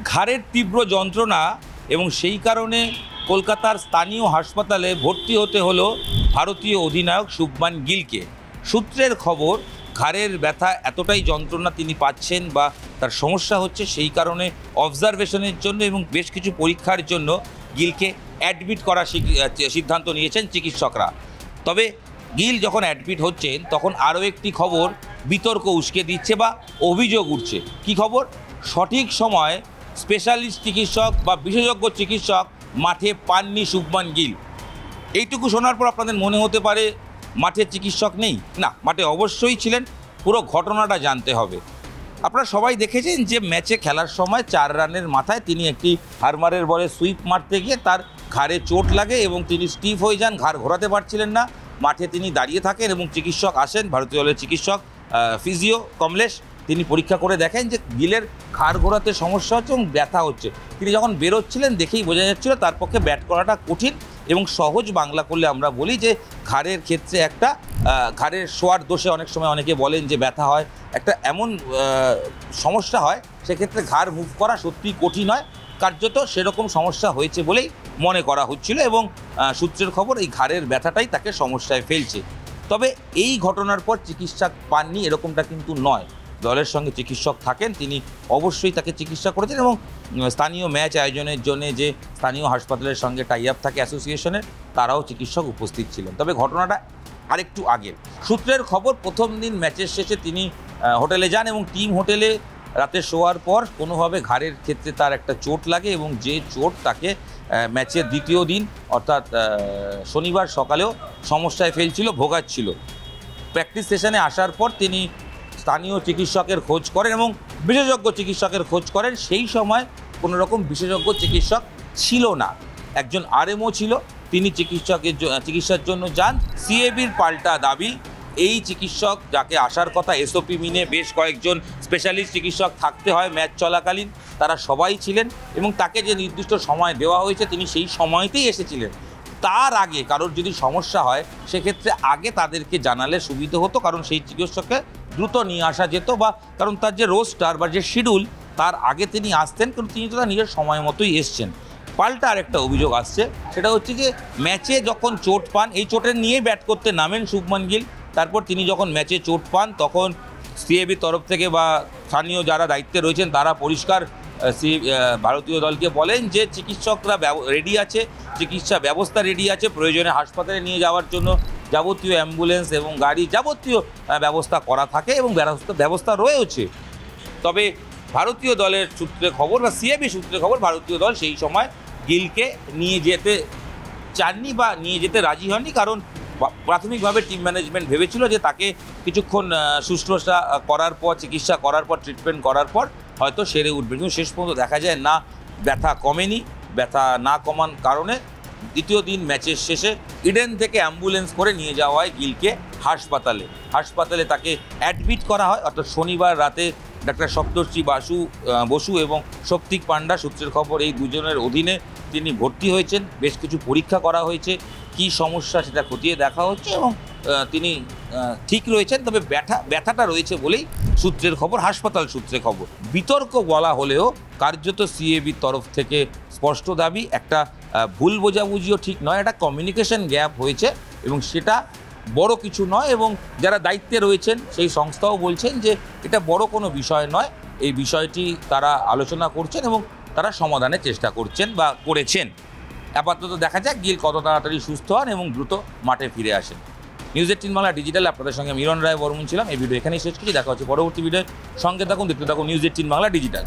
ঘাড়ের তীব্র যন্ত্রণা এবং সেই কারণে কলকাতার স্থানীয় হাসপাতালে ভর্তি হতে হলো ভারতীয় অধিনায়ক শুভমান গিলকে। সূত্রের খবর, ঘাড়ের ব্যথা এতটাই যন্ত্রণা তিনি পাচ্ছেন বা তার সমস্যা হচ্ছে, সেই কারণে অবজারভেশনের জন্য এবং বেশ কিছু পরীক্ষার জন্য গিলকে অ্যাডমিট করার সিদ্ধান্ত নিয়েছেন চিকিৎসকরা। তবে গিল যখন অ্যাডমিট হচ্ছেন তখন আরও একটি খবর বিতর্ক উস্কে দিচ্ছে বা অভিযোগ উঠছে। কি খবর? সঠিক সময় স্পেশালিস্ট চিকিৎসক বা বিশেষজ্ঞ চিকিৎসক মাঠে পাননি শুভমান গিল। এইটুকু শোনার পর আপনাদের মনে হতে পারে মাঠে চিকিৎসক নেই। না, মাঠে অবশ্যই ছিলেন। পুরো ঘটনাটা জানতে হবে। আপনারা সবাই দেখেছেন যে ম্যাচে খেলার সময় 4 রানের মাথায় তিনি একটি হারমারের বলে সুইপ মারতে গিয়ে তার ঘাড়ে চোট লাগে এবং তিনি স্টিফ হয়ে যান, ঘাড় ঘোরাতে পারছিলেন না। মাঠে তিনি দাঁড়িয়ে থাকেন এবং চিকিৎসক আসেন, ভারতীয় দলের চিকিৎসক ফিজিও কমলেশ, তিনি পরীক্ষা করে দেখেন যে গিলের ঘাড় ঘোরাতে সমস্যা হচ্ছে এবং ব্যথা হচ্ছে। তিনি যখন বেরোচ্ছিলেন দেখেই বোঝা যাচ্ছিল তার পক্ষে ব্যাট করাটা কঠিন এবং সহজ বাংলা করলে আমরা বলি যে ঘাড়ের ক্ষেত্রে একটা ঘাড়ের শোয়ার দোষে অনেক সময় অনেকে বলেন যে ব্যথা হয়, একটা এমন সমস্যা হয়, সেক্ষেত্রে ঘাড় মুভ করা সত্যিই কঠিন হয়। কার্যত সেরকম সমস্যা হয়েছে বলেই মনে করা হচ্ছিল এবং সূত্রের খবর এই ঘাড়ের ব্যথাটাই তাকে সমস্যায় ফেলছে। তবে এই ঘটনার পর চিকিৎসা পাননি এরকমটা কিন্তু নয়। দলের সঙ্গে চিকিৎসক থাকেন, তিনি অবশ্যই তাকে চিকিৎসা করেছেন এবং স্থানীয় ম্যাচ আয়োজনের জন্য যে স্থানীয় হাসপাতালের সঙ্গে টাই আপ থাকে অ্যাসোসিয়েশনের, তারাও চিকিৎসক উপস্থিত ছিলেন। তবে ঘটনাটা আরেকটু আগের। সূত্রের খবর, প্রথম দিন ম্যাচের শেষে তিনি হোটেলে যান এবং টিম হোটেলে রাতে শোয়ার পর কোনোভাবে ঘাড়ের ক্ষেত্রে তার একটা চোট লাগে এবং যে চোট তাকে ম্যাচের দ্বিতীয় দিন অর্থাৎ শনিবার সকালেও সমস্যায় ফেলছিল, ভোগাচ্ছিল। প্র্যাকটিস সেশনে আসার পর তিনি স্থানীয় চিকিৎসকের খোঁজ করেন এবং বিশেষজ্ঞ চিকিৎসকের খোঁজ করেন। সেই সময় কোনো রকম বিশেষজ্ঞ চিকিৎসক ছিল না, একজন আরএমও ছিল। তিনি চিকিৎসার জন্য যান। সিএবির পাল্টা দাবি, এই চিকিৎসক যাকে আসার কথা এসওপি মিনে বেশ কয়েকজন স্পেশালিস্ট চিকিৎসক থাকতে হয় ম্যাচ চলাকালীন, তারা সবাই ছিলেন এবং তাকে যে নির্দিষ্ট সময় দেওয়া হয়েছে তিনি সেই সময়তেই এসেছিলেন। তার আগে কারোর যদি সমস্যা হয় সেক্ষেত্রে আগে তাদেরকে জানালে সুবিধা হতো, কারণ সেই চিকিৎসককে দ্রুত নিয়ে আসা যেত বা কারণ তার যে রোস্টার বা যে শিডিউল তার আগে তিনি আসতেন, কিন্তু তিনি তো তার নিজের সময় মতোই এসছেন। পাল্টা আরেকটা অভিযোগ আসছে, সেটা হচ্ছে যে ম্যাচে যখন চোট পান, এই চোটের নিয়েই ব্যাট করতে নামেন শুভমান গিল। তারপর তিনি যখন ম্যাচে চোট পান তখন সিএবির তরফ থেকে বা স্থানীয় যারা দায়িত্বে রয়েছেন তারা পরিষ্কার ভারতীয় দলকে বলেন যে চিকিৎসকরা রেডি আছে, চিকিৎসা ব্যবস্থা রেডি আছে, প্রয়োজনে হাসপাতালে নিয়ে যাওয়ার জন্য যাবতীয় অ্যাম্বুলেন্স এবং গাড়ি যাবতীয় ব্যবস্থা করা থাকে এবং ব্যবস্থা রয়েছে। তবে ভারতীয় দলের সূত্রে খবর বা সিএবি সূত্রে খবর, ভারতীয় দল সেই সময় গিলকে নিয়ে যেতে চাননি বা নিয়ে যেতে রাজি হননি, কারণ প্রাথমিকভাবে টিম ম্যানেজমেন্ট ভেবেছিল যে তাকে কিছুক্ষণ শুশ্রূষা করার পর, চিকিৎসা করার পর, ট্রিটমেন্ট করার পর হয়তো সেরে উঠবে। কিন্তু শেষ পর্যন্ত দেখা যায় না, ব্যথা কমেনি। ব্যথা না কমান কারণে দ্বিতীয় দিন ম্যাচের শেষে ইডেন থেকে অ্যাম্বুলেন্স করে নিয়ে যাওয়া হয় গিলকে হাসপাতালে তাকে অ্যাডমিট করা হয়। অর্থাৎ শনিবার রাতে ডাক্তার সপ্তর্ষি বসু এবং সৌপ্তিক পান্ডা, সূত্রের খবর, এই দুজনের অধীনে তিনি ভর্তি হয়েছেন। বেশ কিছু পরীক্ষা করা হয়েছে, কী সমস্যা সেটা খতিয়ে দেখা হচ্ছে এবং তিনি ঠিক রয়েছেন। তবে ব্যথাটা রয়েছে বলেই সূত্রের খবর, হাসপাতাল সূত্রে খবর। বিতর্ক বলা হলেও কার্যত সিএবির তরফ থেকে স্পষ্ট দাবি, একটা ভুল বোঝাবুঝিও ঠিক নয়, একটা কমিউনিকেশন গ্যাপ হয়েছে এবং সেটা বড় কিছু নয়। এবং যারা দায়িত্বে রয়েছেন সেই সংস্থাও বলছেন যে এটা বড় কোনো বিষয় নয়, এই বিষয়টি তারা আলোচনা করছেন এবং তারা সমাধানের চেষ্টা করছেন বা করেছেন। আপাতত দেখা যাক গিল কত তাড়াতাড়ি সুস্থ হন এবং দ্রুত মাঠে ফিরে আসেন। নিউজ18 বাংলা ডিজিটাল, আপনাদের সঙ্গে মিলন রায় বর্মন ছিলাম। এই ভিডিও এখানেই শেষ করছি, দেখা হচ্ছে পরবর্তী ভিডিওর সঙ্গে থাকুন, দেখতে থাকুন নিউজ18 বাংলা ডিজিটাল।